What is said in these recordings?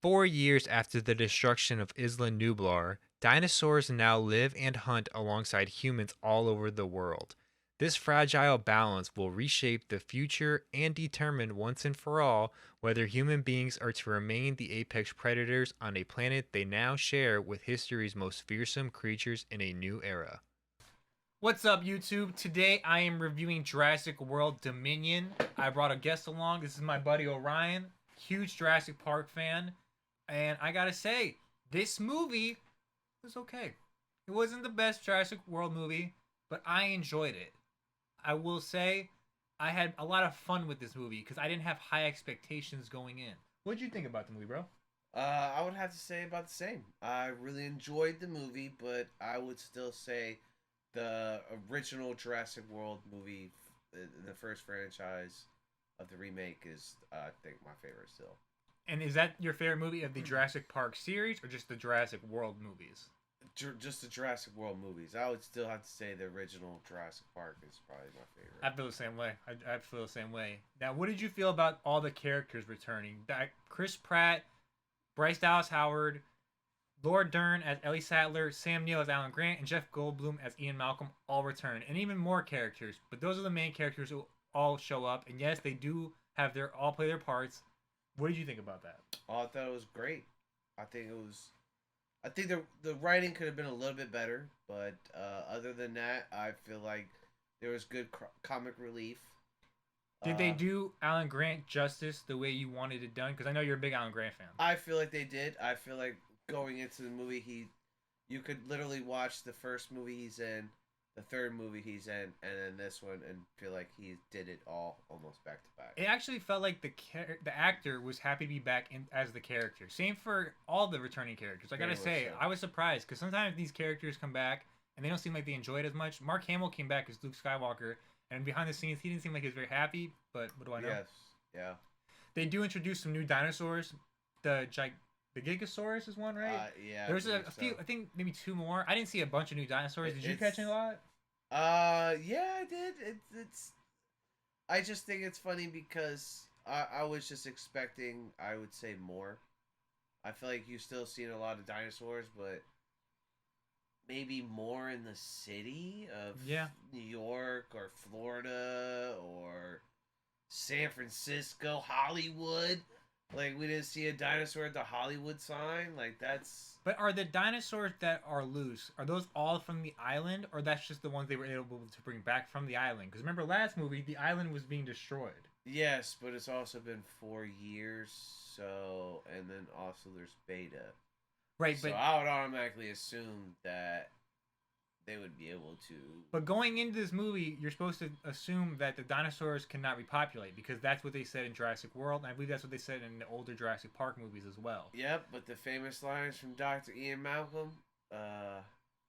4 years after the destruction of Isla Nublar, dinosaurs now live and hunt alongside humans all over the world. This fragile balance will reshape the future and determine once and for all whether human beings are to remain the apex predators on a planet they now share with history's most fearsome creatures in a new era. What's up, YouTube? Today I am reviewing Jurassic World Dominion. I brought a guest along. This is my buddy Orion, huge Jurassic Park fan. And I gotta say, this movie was okay. It wasn't the best Jurassic World movie, but I enjoyed it. I will say, I had a lot of fun with this movie because I didn't have high expectations going in. What did you think about the movie, bro? I would have to say about the same. I really enjoyed the movie, but I would still say the original Jurassic World movie, the first franchise of the remake, is I think my favorite still. And is that your favorite movie of the Jurassic Park series or just the Jurassic World movies? Just the Jurassic World movies. I would still have to say the original Jurassic Park is probably my favorite. I feel the same way. I feel the same way. Now, what did you feel about all the characters returning? That Chris Pratt, Bryce Dallas Howard, Laura Dern as Ellie Sattler, Sam Neill as Alan Grant, and Jeff Goldblum as Ian Malcolm all return, and even more characters. But those are the main characters who all show up. And yes, they do have their all play their parts. What did you think about that? Oh, I thought it was great. I think it was. I think the writing could have been a little bit better, but other than that, I feel like there was good comic relief. Did they do Alan Grant justice the way you wanted it done? Because I know you're a big Alan Grant fan. I feel like they did. I feel like going into the movie, you could literally watch the first movie he's in, the third movie he's in, and then this one, and feel like he did it all almost back to back. It actually felt like the actor was happy to be back as the character. Same for all the returning characters. I gotta say, so. I was surprised because sometimes these characters come back and they don't seem like they enjoy it as much. Mark Hamill came back as Luke Skywalker, and behind the scenes, he didn't seem like he was very happy. But what do I know? Yes, yeah. They do introduce some new dinosaurs. The Gigasaurus is one, right? Yeah. There's a few. I think maybe two more. I didn't see a bunch of new dinosaurs. Did you catch a lot? Yeah, I did. It's. I just think it's funny because I was just expecting, I would say, more. I feel like you've still seen a lot of dinosaurs, but maybe more in the city of New York or Florida or San Francisco, Hollywood. Like, we didn't see a dinosaur at the Hollywood sign. Like, that's... But are the dinosaurs that are loose, are those all from the island? Or that's just the ones they were able to bring back from the island? Because remember, last movie, the island was being destroyed. Yes, but it's also been 4 years, so... And then also there's beta. Right, so but... I would automatically assume that they would be able to... But going into this movie, you're supposed to assume that the dinosaurs cannot repopulate because that's what they said in Jurassic World, and I believe that's what they said in the older Jurassic Park movies as well. Yep, but the famous lines from Dr. Ian Malcolm,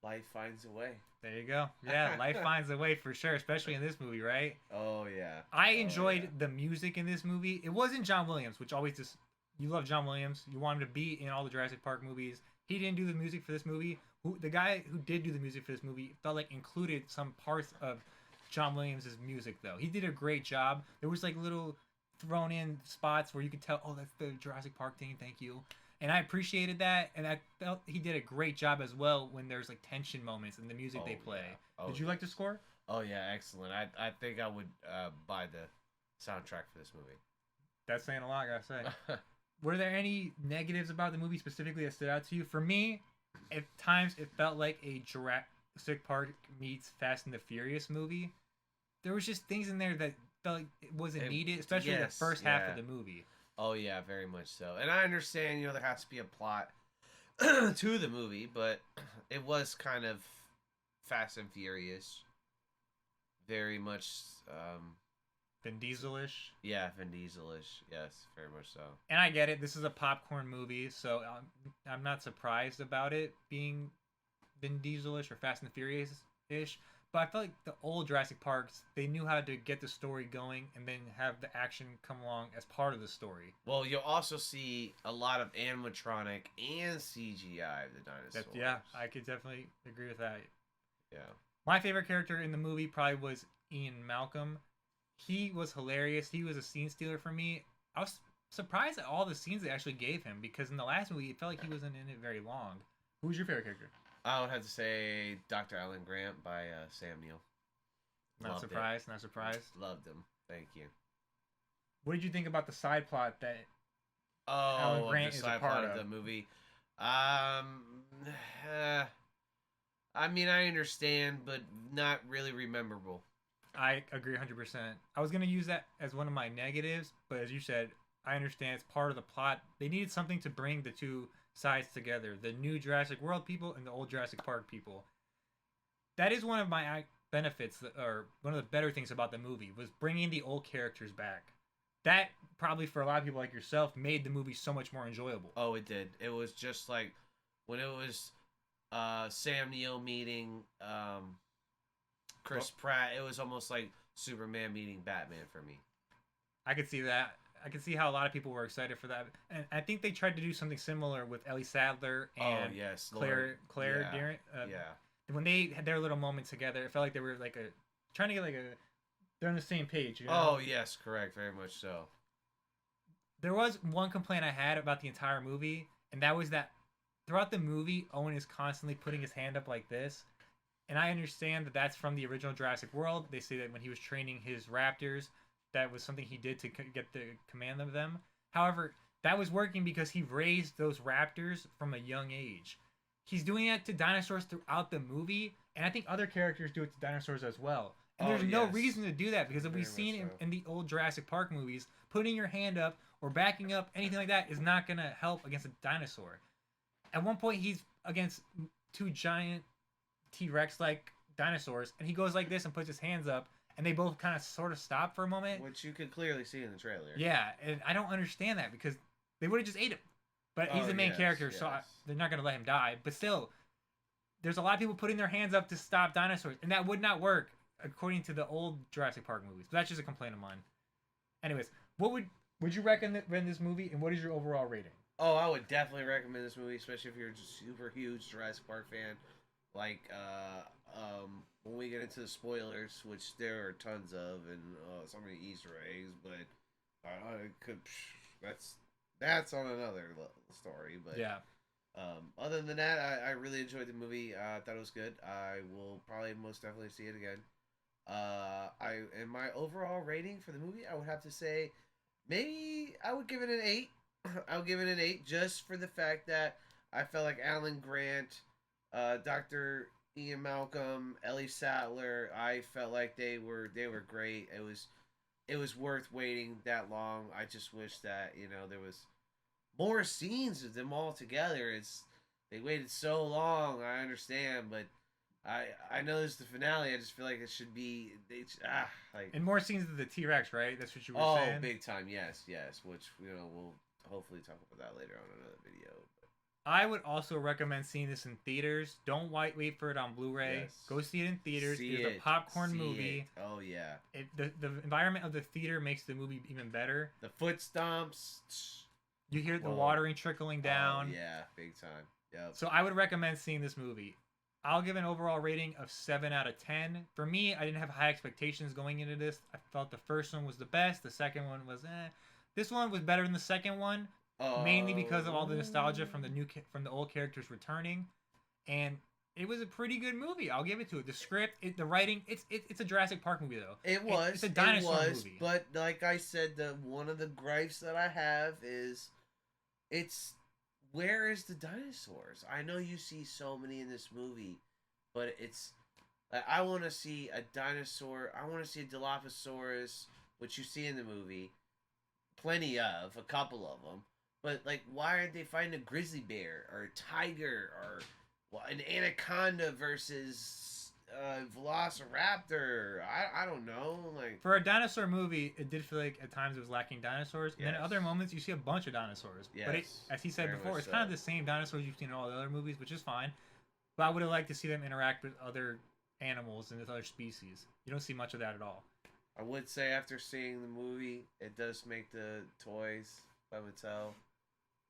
life finds a way. There you go. Yeah, life finds a way for sure, especially in this movie, right? Oh, yeah. I enjoyed the music in this movie. It wasn't John Williams, which always just... You love John Williams. You want him to be in all the Jurassic Park movies. He didn't do the music for this movie. The guy who did do the music for this movie felt like included some parts of John Williams' music, though. He did a great job. There was like little thrown in spots where you could tell, oh, that's the Jurassic Park thing, thank you. And I appreciated that, and I felt he did a great job as well when there's like tension moments in the music they play. Yeah. Did you like the score? Oh yeah, excellent. I think I would buy the soundtrack for this movie. That's saying a lot, I gotta say. Were there any negatives about the movie specifically that stood out to you? For me, at times it felt like a Jurassic Park meets Fast and the Furious movie. There was just things in there that felt like it wasn't needed, especially the first half of the movie. Oh yeah, very much so. And I understand, there has to be a plot to the movie, but it was kind of Fast and Furious. Very much Vin Diesel-ish? Yeah, Vin Diesel-ish. Yes, very much so. And I get it. This is a popcorn movie, so I'm not surprised about it being Vin Diesel-ish or Fast and the Furious-ish. But I feel like the old Jurassic Parks, they knew how to get the story going and then have the action come along as part of the story. Well, you'll also see a lot of animatronic and CGI of the dinosaurs. Yeah, I could definitely agree with that. Yeah. My favorite character in the movie probably was Ian Malcolm. He was hilarious. He was a scene stealer for me. I was surprised at all the scenes they actually gave him because in the last movie it felt like he wasn't in it very long. Who's your favorite character? I would have to say Dr. Alan Grant by Sam Neill. Not Loved surprised. Not surprised. it. Loved him. Thank you. What did you think about the side plot that Alan Oh, of Grant the is a side part plot of of? the movie. I mean, I understand, but not really rememberable. I agree 100%. I was going to use that as one of my negatives, but as you said, I understand it's part of the plot. They needed something to bring the two sides together, the new Jurassic World people and the old Jurassic Park people. That is one of my benefits, or one of the better things about the movie, was bringing the old characters back. That probably for a lot of people like yourself made the movie so much more enjoyable. Oh, it did. It was just like when it was Sam Neill meeting Chris Pratt. It was almost like Superman meeting Batman for me. I could see that. I could see how a lot of people were excited for that, and I think they tried to do something similar with Ellie Sadler and Oh yes, Claire Yeah, Deering. yeah. When they had their little moment together, it felt like they were like trying to get like a they're on the same page. You know? Oh yes, correct. Very much so. There was one complaint I had about the entire movie, and that was that throughout the movie, Owen is constantly putting his hand up like this. And I understand that that's from the original Jurassic World. They say that when he was training his raptors, that was something he did to get the command of them. However, that was working because he raised those raptors from a young age. He's doing that to dinosaurs throughout the movie, and I think other characters do it to dinosaurs as well. And Oh there's no yes, reason to do that because if very we've much seen so. in the old Jurassic Park movies, putting your hand up or backing up, anything like that, is not going to help against a dinosaur. At one point, he's against two giant T Rex like dinosaurs, and he goes like this and puts his hands up, and they both kind of sort of stop for a moment. Which you could clearly see in the trailer. Yeah, and I don't understand that because they would have just ate him. But he's Oh the main yes, character, so yes. they're not going to let him die. But still, there's a lot of people putting their hands up to stop dinosaurs, and that would not work according to the old Jurassic Park movies. But that's just a complaint of mine. Anyways, what would you recommend this movie, and what is your overall rating? Oh, I would definitely recommend this movie, especially if you're a super huge Jurassic Park fan. Like, when we get into the spoilers, which there are tons of, and so many Easter eggs, but I could that's on another story. But Yeah, other than that, I really enjoyed the movie. I thought it was good. I will probably most definitely see it again. I in my overall rating for the movie, I would have to say maybe I would give it an 8. I would give it an 8 just for the fact that I felt like Alan Grant, Dr. Ian Malcolm, Ellie Sattler, I felt like they were great. It was worth waiting that long. I just wish that there was more scenes of them all together. They waited so long. I understand, but I know this is the finale. I just feel like it should be like and more scenes of the T Rex, right? That's what you were oh saying. big time. Yes, yes. Which we'll hopefully talk about that later on in another video. I would also recommend seeing this in theaters. Don't wait for it on Blu-ray. Yes. Go see it in theaters. See It's a it. popcorn See movie. it. Oh yeah. The environment of the theater makes the movie even better. The foot stomps. You hear the Whoa. watering trickling down. Oh, yeah, big time. Yep. So I would recommend seeing this movie. I'll give an overall rating of 7 out of 10. For me, I didn't have high expectations going into this. I felt the first one was the best. The second one was eh. This one was better than the second one, mainly because of all the nostalgia from the old characters returning, and it was a pretty good movie. I'll give it to it. The script, the writing, it's a Jurassic Park movie though. It's a dinosaur movie. But like I said, one of the gripes that I have is, where is the dinosaurs? I know you see so many in this movie, but I want to see a dinosaur. I want to see a Dilophosaurus, which you see in the movie, plenty of, a couple of them. But like, why aren't they fighting a grizzly bear or a tiger or an anaconda versus Velociraptor? I don't know. Like, For a dinosaur movie, it did feel like at times it was lacking dinosaurs, and then at Yes. other moments you see a bunch of dinosaurs. But Yes, as he said very before, much it's kind of so. the same dinosaurs you've seen in all the other movies, which is fine. But I would have liked to see them interact with other animals and with other species. You don't see much of that at all. I would say after seeing the movie, it does make the toys by Mattel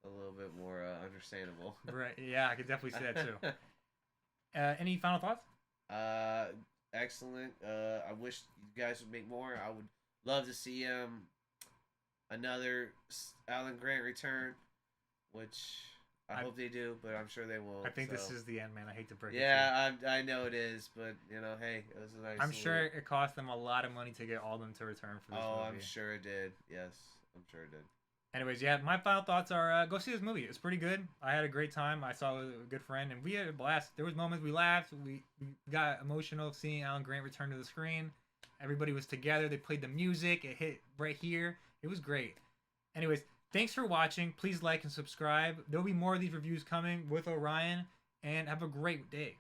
a little bit more understandable. Right? Yeah, I could definitely see that too. Any final thoughts? Excellent. I wish you guys would make more. I would love to see another Alan Grant return, which I I hope they do, but I'm sure they won't. I think so. this is the end, man. I hate to break it to you. Yeah, I know it is, but hey, it was a nice. I'm sure little... it cost them a lot of money to get all of them to return for this Oh, movie. I'm sure it did. Yes, I'm sure it did. Anyways, yeah, my final thoughts are go see this movie. It's pretty good. I had a great time. I saw it with a good friend, and we had a blast. There was moments we laughed. We got emotional seeing Alan Grant return to the screen. Everybody was together. They played the music. It hit right here. It was great. Anyways, thanks for watching. Please like and subscribe. There'll be more of these reviews coming with Orion, and have a great day.